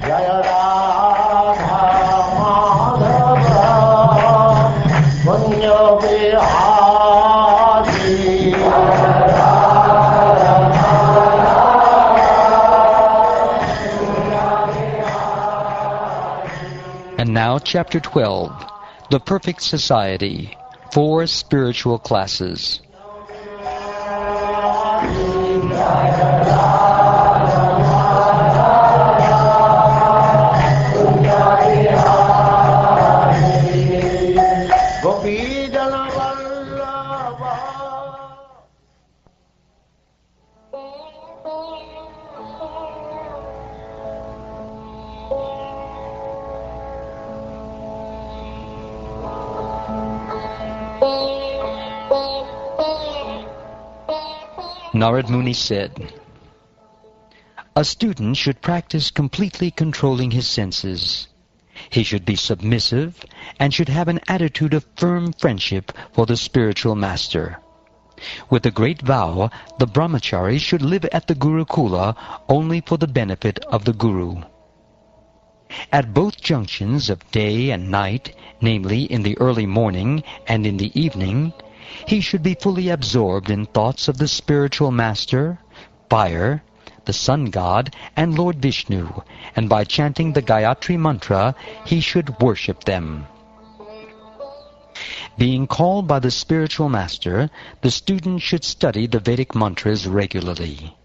Jaya Radha Madhava Punya Vihari. And now Chapter 12, The Perfect Society, 4 Spiritual Classes. Narad Muni said, "A student should practice completely controlling his senses. He should be submissive and should have an attitude of firm friendship for the spiritual master. With a great vow, the brahmachari should live at the Gurukula only for the benefit of the Guru. At both junctions of day and night, namely in the early morning and in the evening, he should be fully absorbed in thoughts of the spiritual master, fire, the sun god, and Lord Vishnu, and by chanting the Gayatri mantra, he should worship them. Being called by the spiritual master, the student should study the Vedic mantras regularly.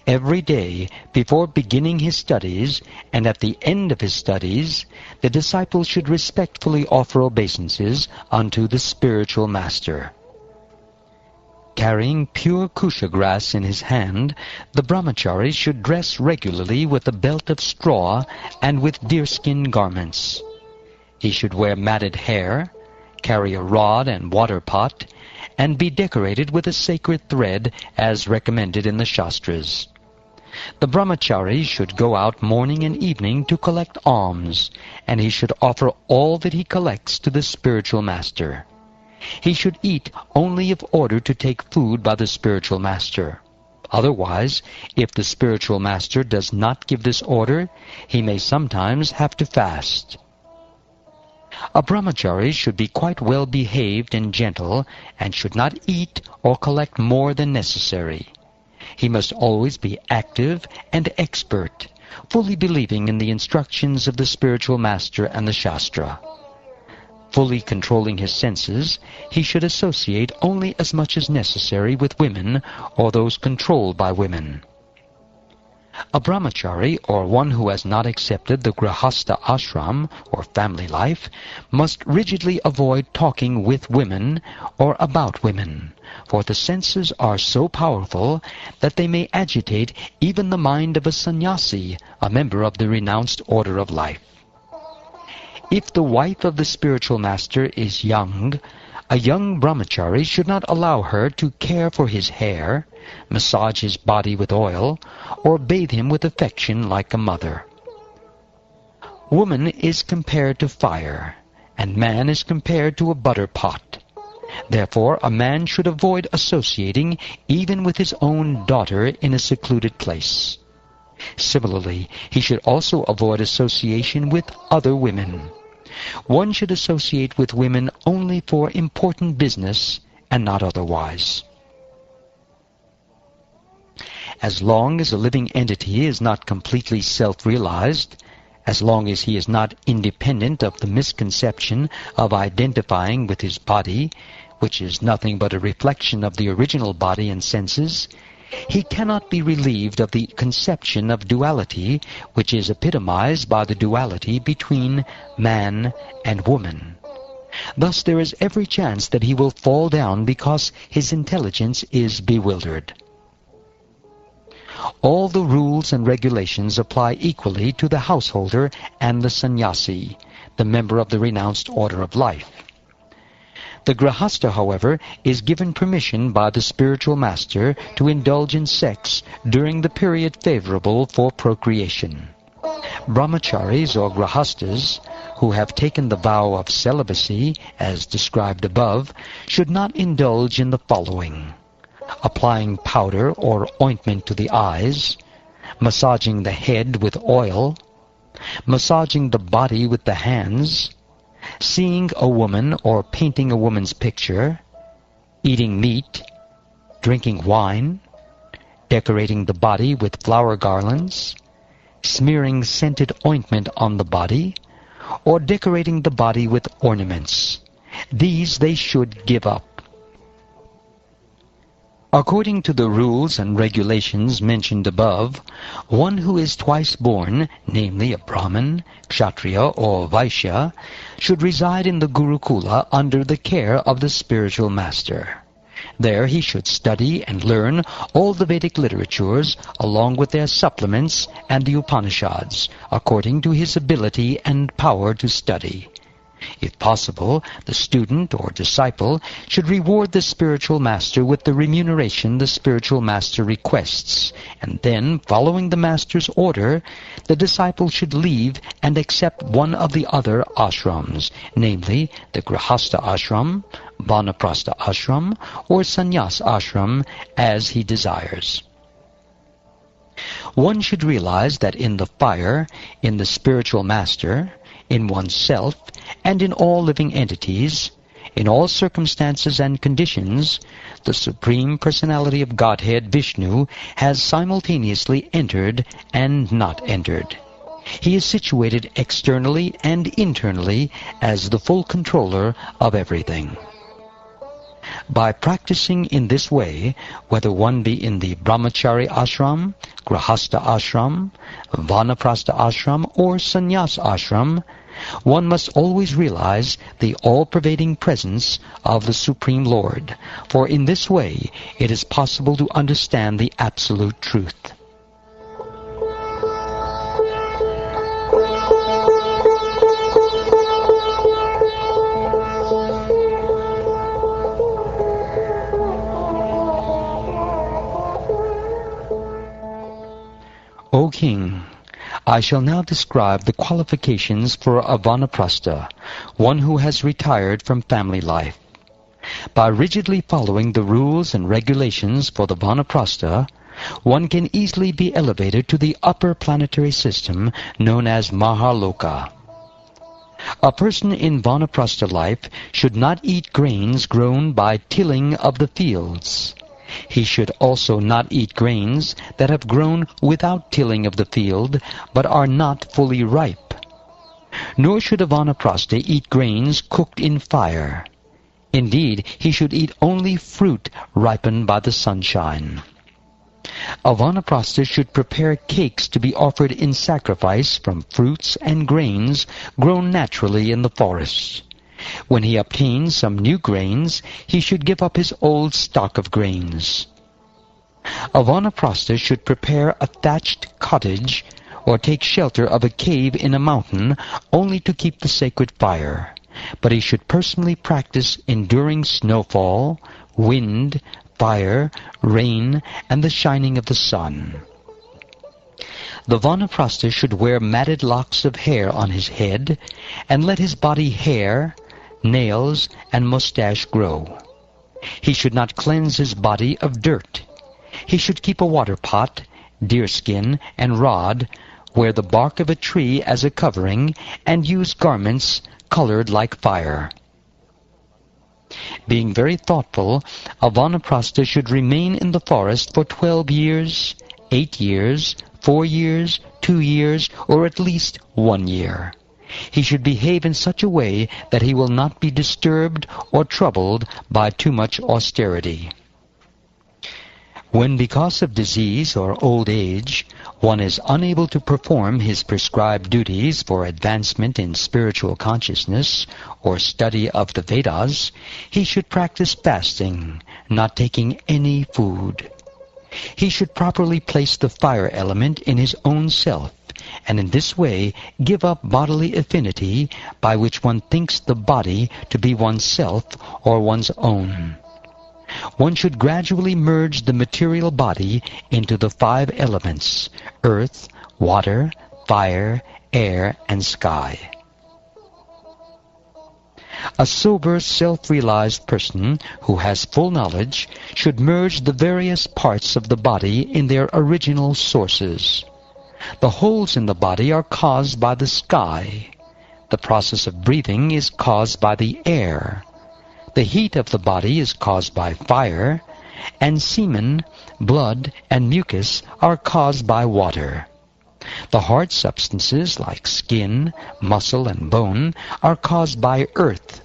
Every day, before beginning his studies, and at the end of his studies, the disciple should respectfully offer obeisances unto the spiritual master. Carrying pure kusha grass in his hand, the brahmachari should dress regularly with a belt of straw and with deerskin garments. He should wear matted hair, carry a rod and water pot, and be decorated with a sacred thread as recommended in the Shastras. The brahmachari should go out morning and evening to collect alms, and he should offer all that he collects to the spiritual master. He should eat only if ordered to take food by the spiritual master. Otherwise, if the spiritual master does not give this order, he may sometimes have to fast. A brahmachari should be quite well behaved and gentle, and should not eat or collect more than necessary. He must always be active and expert, fully believing in the instructions of the spiritual master and the Shastra. Fully controlling his senses, he should associate only as much as necessary with women or those controlled by women. A brahmachari, or one who has not accepted the grahastha ashram, or family life, must rigidly avoid talking with women or about women, for the senses are so powerful that they may agitate even the mind of a sannyasi, a member of the renounced order of life. If the wife of the spiritual master is young, a young brahmachari should not allow her to care for his hair, massage his body with oil, or bathe him with affection like a mother. Woman is compared to fire, and man is compared to a butter pot. Therefore, a man should avoid associating even with his own daughter in a secluded place. Similarly, he should also avoid association with other women. One should associate with women only for important business and not otherwise. As long as a living entity is not completely self-realized, as long as he is not independent of the misconception of identifying with his body, which is nothing but a reflection of the original body and senses, he cannot be relieved of the conception of duality, which is epitomized by the duality between man and woman. Thus there is every chance that he will fall down because his intelligence is bewildered. All the rules and regulations apply equally to the householder and the sannyasi, the member of the renounced order of life. The grahastha, however, is given permission by the spiritual master to indulge in sex during the period favorable for procreation. Brahmacharis or grahasthas, who have taken the vow of celibacy, as described above, should not indulge in the following: applying powder or ointment to the eyes, massaging the head with oil, massaging the body with the hands, seeing a woman or painting a woman's picture, eating meat, drinking wine, decorating the body with flower garlands, smearing scented ointment on the body, or decorating the body with ornaments. These they should give up. According to the rules and regulations mentioned above, one who is twice born, namely a Brahmin, Kshatriya, or Vaishya, should reside in the Gurukula under the care of the spiritual master. There he should study and learn all the Vedic literatures along with their supplements and the Upanishads, according to his ability and power to study. If possible, the student or disciple should reward the spiritual master with the remuneration the spiritual master requests, and then, following the master's order, the disciple should leave and accept one of the other ashrams, namely the Grihastha ashram, Vanaprastha ashram, or Sannyas ashram, as he desires. One should realize that in the fire, in the spiritual master, in oneself, and in all living entities, in all circumstances and conditions, the Supreme Personality of Godhead, Vishnu, has simultaneously entered and not entered. He is situated externally and internally as the full controller of everything. By practicing in this way, whether one be in the Brahmachari ashram, Grihastha ashram, Vanaprastha ashram, or Sannyas ashram, one must always realize the all-pervading presence of the Supreme Lord, for in this way it is possible to understand the absolute truth. O King, I shall now describe the qualifications for a Vanaprastha, one who has retired from family life. By rigidly following the rules and regulations for the Vanaprastha, one can easily be elevated to the upper planetary system known as Mahaloka. A person in Vanaprastha life should not eat grains grown by tilling of the fields. He should also not eat grains that have grown without tilling of the field, but are not fully ripe. Nor should a Vanaprastha eat grains cooked in fire. Indeed, he should eat only fruit ripened by the sunshine. A Vanaprastha should prepare cakes to be offered in sacrifice from fruits and grains grown naturally in the forest. When he obtains some new grains, he should give up his old stock of grains. A Vanaprastha should prepare a thatched cottage or take shelter of a cave in a mountain only to keep the sacred fire, but he should personally practice enduring snowfall, wind, fire, rain, and the shining of the sun. The Vanaprastha should wear matted locks of hair on his head and let his body hair, nails, and mustache grow. He should not cleanse his body of dirt. He should keep a water pot, deerskin, and rod, wear the bark of a tree as a covering, and use garments colored like fire. Being very thoughtful, a Vanaprastha should remain in the forest for 12 years, 8 years, 4 years, 2 years, or at least 1 year. He should behave in such a way that he will not be disturbed or troubled by too much austerity. When because of disease or old age, one is unable to perform his prescribed duties for advancement in spiritual consciousness or study of the Vedas, he should practice fasting, not taking any food. He should properly place the fire element in his own self, and in this way give up bodily affinity by which one thinks the body to be oneself or one's own. One should gradually merge the material body into the 5 elements: earth, water, fire, air, and sky. A sober, self-realized person who has full knowledge should merge the various parts of the body in their original sources. The holes in the body are caused by the sky. The process of breathing is caused by the air. The heat of the body is caused by fire, and semen, blood, and mucus are caused by water. The hard substances like skin, muscle, and bone are caused by earth.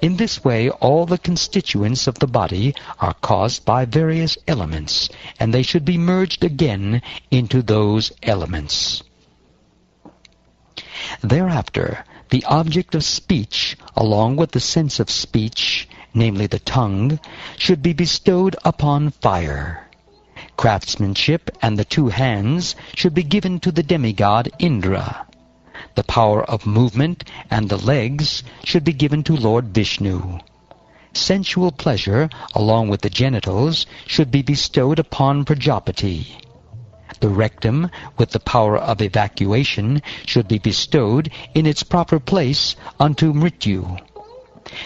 In this way, all the constituents of the body are caused by various elements, and they should be merged again into those elements. Thereafter, the object of speech, along with the sense of speech, namely the tongue, should be bestowed upon fire. Craftsmanship and the two hands should be given to the demigod Indra. The power of movement and the legs should be given to Lord Vishnu. Sensual pleasure, along with the genitals, should be bestowed upon Prajapati. The rectum, with the power of evacuation, should be bestowed in its proper place unto Mrityu.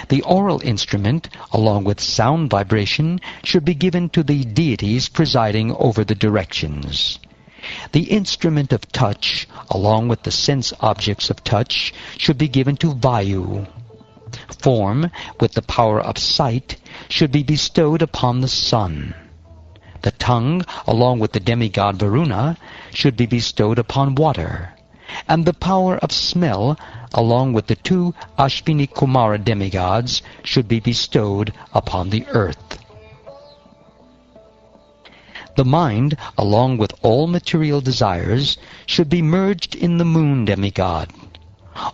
The oral instrument, along with sound vibration, should be given to the deities presiding over the directions. The instrument of touch, along with the sense objects of touch, should be given to Vayu. Form, with the power of sight, should be bestowed upon the sun. The tongue, along with the demigod Varuna, should be bestowed upon water. And the power of smell, along with the two Ashvini Kumara demigods, should be bestowed upon the earth. The mind, along with all material desires, should be merged in the moon demigod.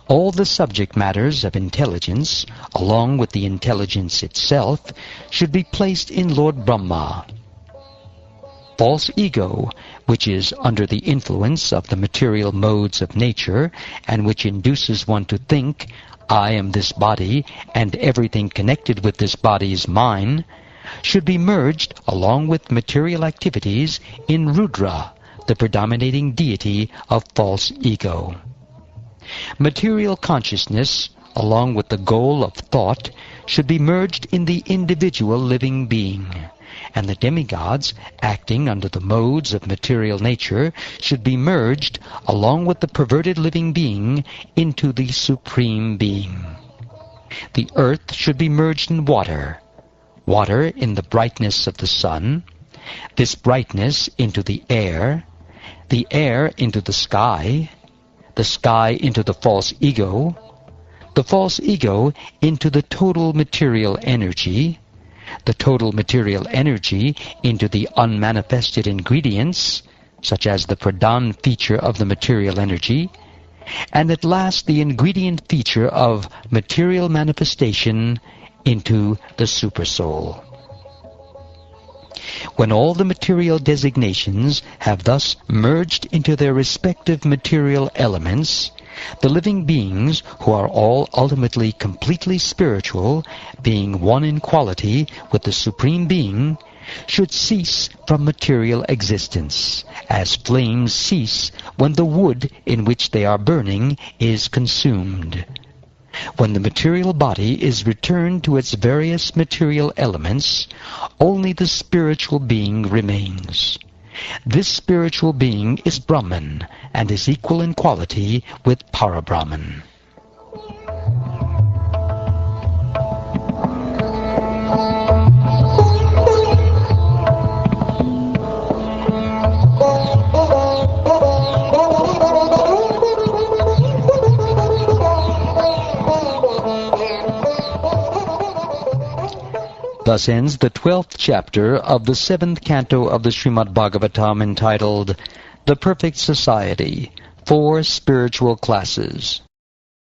All the subject matters of intelligence, along with the intelligence itself, should be placed in Lord Brahma. False ego, which is under the influence of the material modes of nature, and which induces one to think, I am this body, and everything connected with this body is mine, should be merged, along with material activities, in Rudra, the predominating deity of false ego. Material consciousness, along with the goal of thought, should be merged in the individual living being, and the demigods, acting under the modes of material nature, should be merged, along with the perverted living being, into the supreme being. The earth should be merged in water, water in the brightness of the sun, this brightness into the air into the sky into the false ego into the total material energy, the total material energy into the unmanifested ingredients, such as the pradhan feature of the material energy, and at last the ingredient feature of material manifestation into the supersoul. When all the material designations have thus merged into their respective material elements, the living beings, who are all ultimately completely spiritual, being one in quality with the Supreme Being, should cease from material existence, as flames cease when the wood in which they are burning is consumed. When the material body is returned to its various material elements, only the spiritual being remains. This spiritual being is Brahman and is equal in quality with Parabrahman. Thus ends the 12th chapter of the 7th canto of the Srimad-Bhagavatam, entitled The Perfect Society, 4 Spiritual Classes.